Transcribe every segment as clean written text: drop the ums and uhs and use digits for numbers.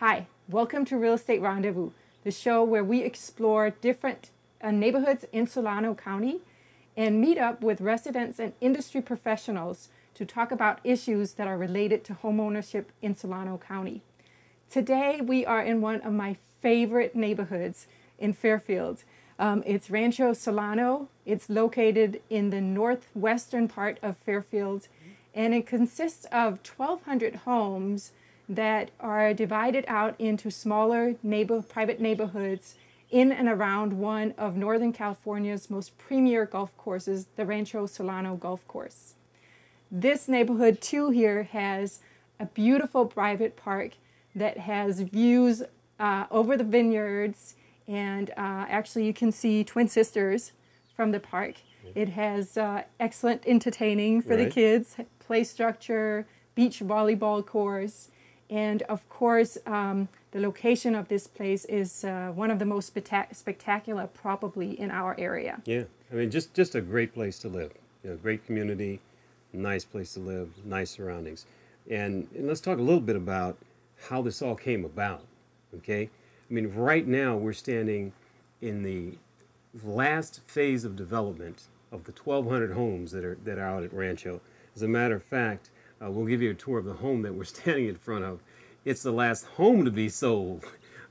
Hi, welcome to Real Estate Rendezvous, the show where we explore different neighborhoods in Solano County and meet up with residents and industry professionals to talk about issues that are related to homeownership in Solano County. Today we are in one of my favorite neighborhoods in Fairfield. It's Rancho Solano. It's located in the northwestern part of Fairfield, and it consists of 1,200 homes that are divided out into smaller private neighborhoods in and around one of Northern California's most premier golf courses, the Rancho Solano Golf Course. This neighborhood too here has a beautiful private park that has views over the vineyards, and actually you can see Twin Sisters from the park. It has excellent entertaining for the kids, play structure, beach volleyball course. And of course, the location of this place is one of the most spectacular probably in our area. Yeah, I mean, just a great place to live. You know, great community, nice place to live, nice surroundings. And let's talk a little bit about how this all came about, okay? I mean, right now we're standing in the last phase of development of the 1,200 homes that are out at Rancho. As a matter of fact, we'll give you a tour of the home that we're standing in front of. It's the last home to be sold,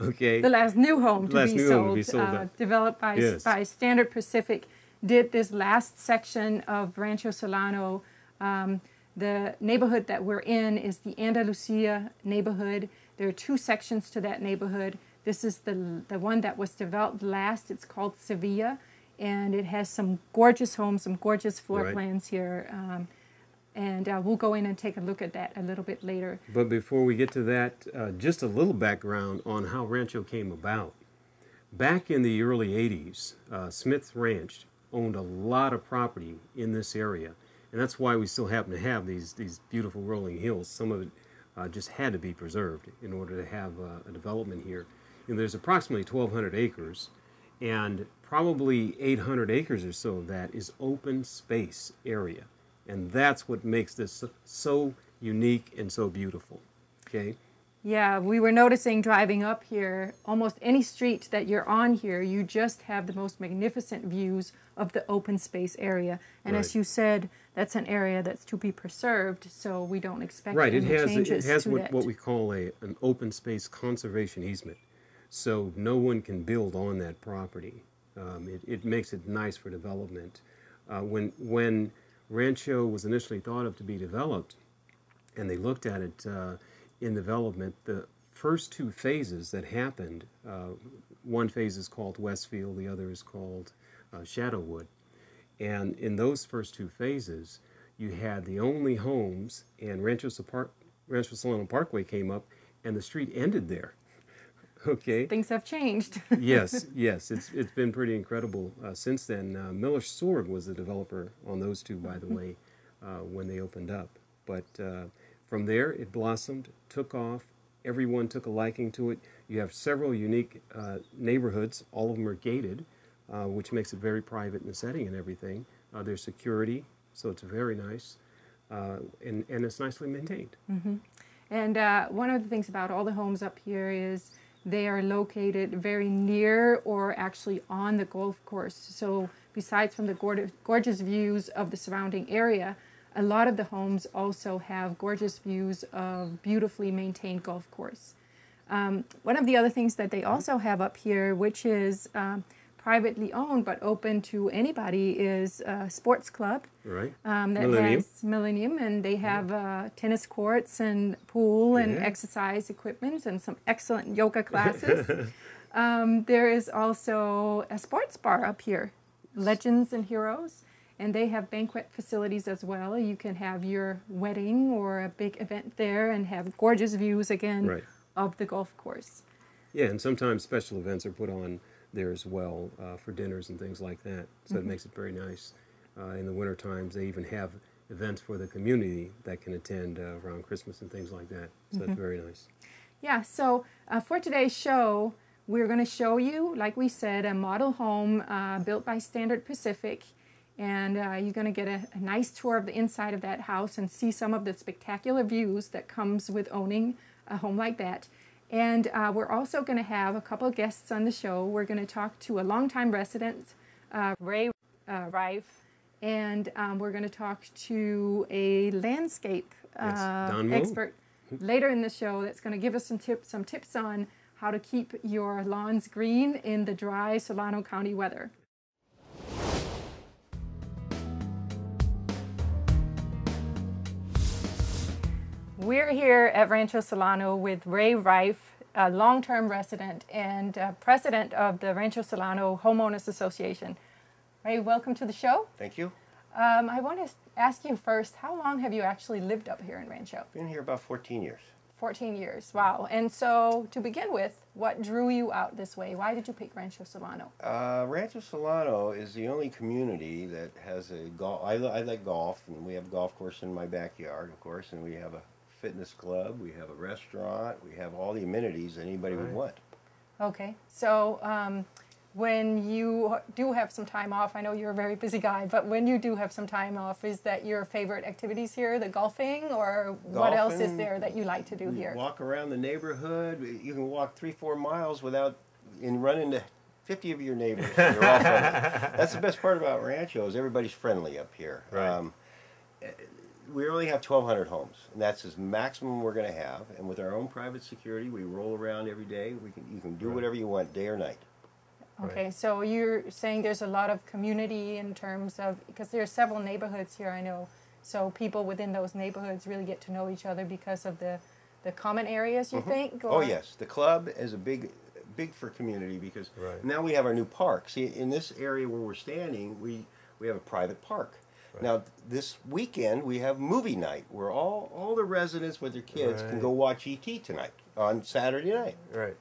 okay? The last new home to be sold, developed by Standard Pacific, did this last section of Rancho Solano. The neighborhood that we're in is the Andalusia neighborhood. There are two sections to that neighborhood. This is the one that was developed last. It's called Sevilla, and it has some gorgeous homes, some gorgeous floor plans here. And we'll go in and take a look at that a little bit later. But before we get to that, just a little background on how Rancho came about. Back in the early 80s, Smith's Ranch owned a lot of property in this area. And that's why we still happen to have these beautiful rolling hills. Some of it just had to be preserved in order to have a development here. You know, there's approximately 1,200 acres, and probably 800 acres or so of that is open space area. And that's what makes this so unique and so beautiful, okay? Yeah, we were noticing driving up here, almost any street that you're on here, you just have the most magnificent views of the open space area. And as you said, that's an area that's to be preserved, so we don't expect any changes. It has what we call an open space conservation easement. So no one can build on that property. It makes it nice for development. When Rancho was initially thought of to be developed, and they looked at it in development, the first two phases that happened, one phase is called Westfield, the other is called Shadowwood. And in those first two phases, you had the only homes, and Rancho Solano Parkway came up, and the street ended there. Okay. Things have changed. Yes, it's been pretty incredible since then. Miller Sword was the developer on those two, by the way, when they opened up. But from there, it blossomed, took off. Everyone took a liking to it. You have several unique neighborhoods. All of them are gated, which makes it very private in the setting and everything. There's security, so it's very nice, and it's nicely maintained. Mm-hmm. And one of the things about all the homes up here is they are located very near or actually on the golf course. So besides from the gorgeous views of the surrounding area, a lot of the homes also have gorgeous views of beautifully maintained golf course. One of the other things that they also have up here, which is privately owned but open to anybody, is a sports club. Right. Has Millennium, and they have tennis courts and pool and exercise equipment and some excellent yoga classes. There is also a sports bar up here, Legends and Heroes, and they have banquet facilities as well. You can have your wedding or a big event there and have gorgeous views again of the golf course. Yeah, and sometimes special events are put on there as well for dinners and things like that. So it makes it very nice. In the winter times, they even have events for the community that can attend around Christmas and things like that. So that's very nice. Yeah, so for today's show, we're going to show you, like we said, a model home built by Standard Pacific. And you're going to get a nice tour of the inside of that house and see some of the spectacular views that comes with owning a home like that. And we're also going to have a couple of guests on the show. We're going to talk to a longtime resident, Reyff, and we're going to talk to a landscape expert later in the show that's going to give us some tips on how to keep your lawns green in the dry Solano County weather. We're here at Rancho Solano with Reyff, a long-term resident and president of the Rancho Solano Homeowners Association. Ray, welcome to the show. Thank you. I want to ask you first, how long have you actually lived up here in Rancho? Been here about 14 years. 14 years, wow. And so, to begin with, what drew you out this way? Why did you pick Rancho Solano? Rancho Solano is the only community that has a golf. I like golf, and we have a golf course in my backyard, of course, and we have a fitness club, we have a restaurant, we have all the amenities anybody would want. Okay, so when you do have some time off, I know you're a very busy guy, but when you do have some time off, is that your favorite activities here, the golfing, or what else is there that you like to do here? Walk around the neighborhood. You can walk 3-4 miles without run into 50 of your neighbors. They're all friendly. That's the best part about Rancho is everybody's friendly up here. Right. We only have 1,200 homes, and that's the maximum we're going to have. And with our own private security, we roll around every day. You can do whatever you want, day or night. Okay, so you're saying there's a lot of community in terms of, because there are several neighborhoods here, I know, so people within those neighborhoods really get to know each other because of the common areas, you think? Or? Oh, yes. The club is a big for community because now we have our new park. See, in this area where we're standing, we have a private park. Right. Now, this weekend, we have movie night where all the residents with their kids can go watch E.T. tonight on Saturday night. Right.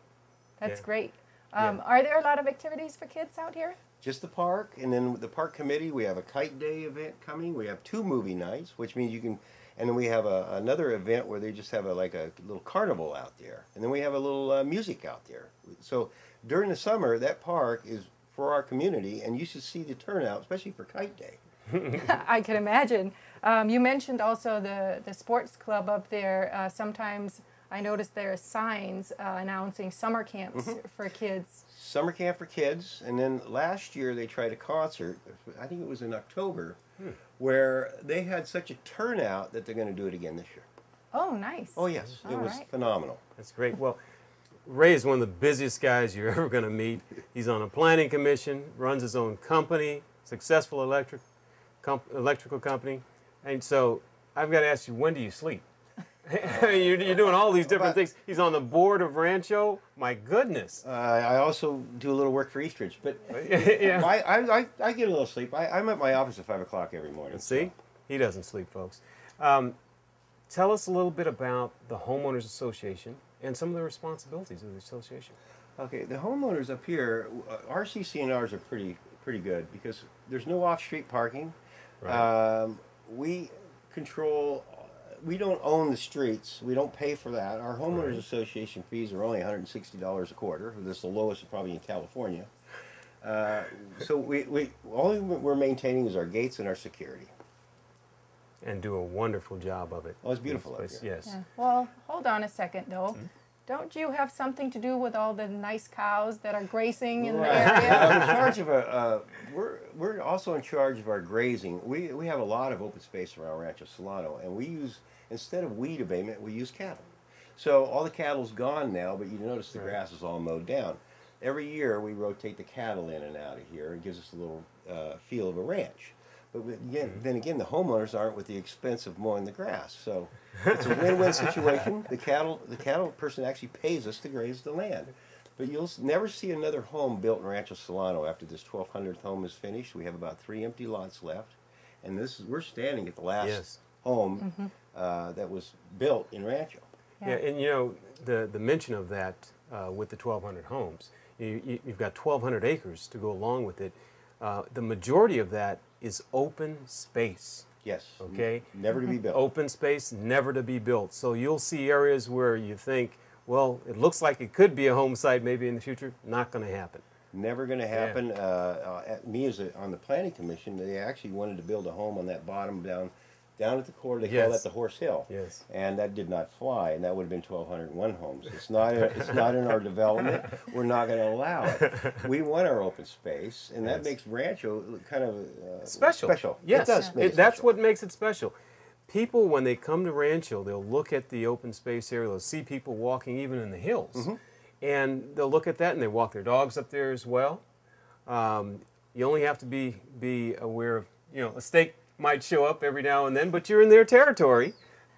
That's great. Are there a lot of activities for kids out here? Just the park, and then the park committee, we have a kite day event coming. We have 2 movie nights, which means you can, and then we have another event where they just have a little carnival out there. And then we have a little music out there. So during the summer, that park is for our community, and you should see the turnout, especially for kite day. I can imagine. You mentioned also the sports club up there. Sometimes I noticed there are signs announcing summer camps for kids. Summer camp for kids, and then last year they tried a concert, I think it was in October, where they had such a turnout that they're going to do it again this year. Oh, nice. Oh, yes. It was phenomenal. That's great. Well, Ray is one of the busiest guys you're ever going to meet. He's on a planning commission, runs his own company, successful electrical company. And so I've got to ask you, when do you sleep? You're doing all these different things. He's on the board of Rancho. My goodness. I also do a little work for Eastridge, but yeah. I get a little sleep. I'm at my office at 5 o'clock every morning. See? He doesn't sleep, folks. Tell us a little bit about the Homeowners Association and some of the responsibilities of the association. Okay, the homeowners up here, our CC&Rs are pretty good because there's no off-street parking. Right. We don't own the streets. We don't pay for that. Our homeowners association fees are only $160 a quarter. This is the lowest probably in California. So all we're maintaining is our gates and our security. And do a wonderful job of it. Oh, it's beautiful up here. Yes. Yeah. Well, hold on a second, though. Don't you have something to do with all the nice cows that are grazing in the area? I'm in charge of we're also in charge of our grazing. We have a lot of open space around Rancho Solano, and we use, instead of weed abatement, we use cattle. So all the cattle's gone now, but you notice the grass is all mowed down. Every year we rotate the cattle in and out of here. It gives us a little feel of a ranch. But then again, the homeowners aren't with the expense of mowing the grass. So it's a win-win situation. The cattle person actually pays us to graze the land. But you'll never see another home built in Rancho Solano after this 1,200th home is finished. We have about 3 empty lots left. And we're standing at the last home that was built in Rancho. Yeah, and you know, the mention of that with the 1,200 homes, you've got 1,200 acres to go along with it. The majority of that is open space. Yes. Okay? Never to be built. Open space, never to be built. So you'll see areas where you think, well, it looks like it could be a home site maybe in the future. Not going to happen. Never going to happen. On the planning commission, they actually wanted to build a home on that bottom down down at the corner. They call Yes. that the Horse Hill. Yes. And that did not fly, and that would have been 1,201 homes. It's not in our development. We're not going to allow it. We want our open space, and that Yes. makes Rancho kind of Special. Special. Yes. It does make it That's special. what makes it special. People, when they come to Rancho, they'll look at the open space area. They'll see people walking even in the hills. Mm-hmm. And they'll look at that and they walk their dogs up there as well. You only have to be aware of, a snake might show up every now and then, but you're in their territory,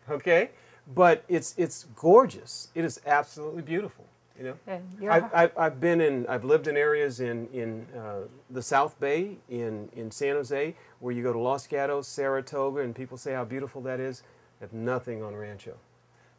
okay? But it's gorgeous. It is absolutely beautiful, Yeah, I've lived in areas in the South Bay, in San Jose, where you go to Los Gatos, Saratoga, and people say how beautiful that is. Have nothing on Rancho.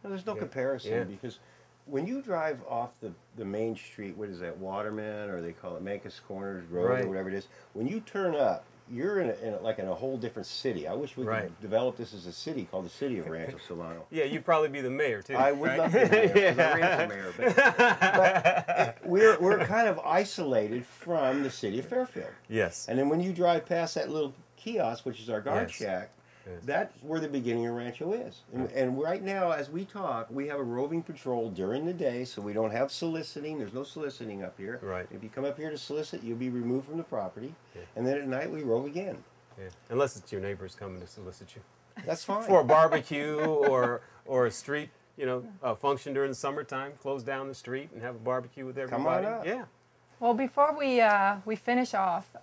No, there's no comparison because when you drive off the main street, what is that, Waterman, or they call it Mancus Corners Road, Right. or whatever it is, when you turn up, you're in a whole different city. I wish we could develop this as a city called the City of Rancho Solano. Yeah, you'd probably be the mayor too. I would right? love to be mayor, 'cause I ran for mayor, but we're kind of isolated from the city of Fairfield. Yes. And then when you drive past that little kiosk, which is our guard Yes. shack, Yes. that's where the beginning of Rancho is. And right now, as we talk, we have a roving patrol during the day, so we don't have soliciting. There's no soliciting up here. Right. If you come up here to solicit, you'll be removed from the property. Yeah. And then at night, we rove again. Yeah. Unless it's your neighbors coming to solicit you That's fine. for a barbecue or a street, function during the summertime. Close down the street and have a barbecue with everybody. Come on up. Yeah. Well, before we finish off,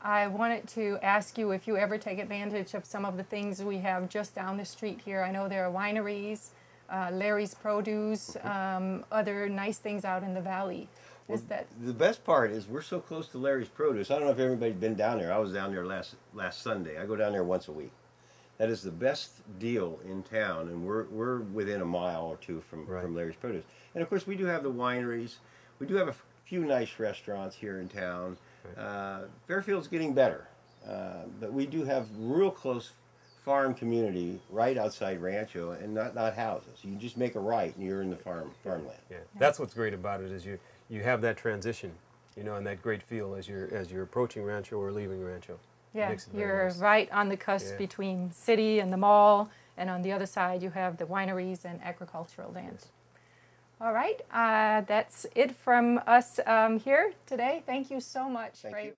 I wanted to ask you if you ever take advantage of some of the things we have just down the street here. I know there are wineries, Larry's Produce, other nice things out in the valley. The best part is we're so close to Larry's Produce. I don't know if everybody's been down there. I was down there last Sunday. I go down there once a week. That is the best deal in town, and we're within a mile or two from Larry's Produce. And of course, we do have the wineries. We do have a few nice restaurants here in town. Fairfield's getting better, but we do have real close farm community right outside Rancho, and not houses. You just make a right, and you're in the farmland. Yeah. That's what's great about it is you have that transition, and that great feel as you're approaching Rancho or leaving Rancho. Yeah, Makes it very you're nice. right on the cusp between city and the mall, and on the other side you have the wineries and agricultural land. Yes. All right, that's it from us here today. Thank you so much, Thank Reyff. you.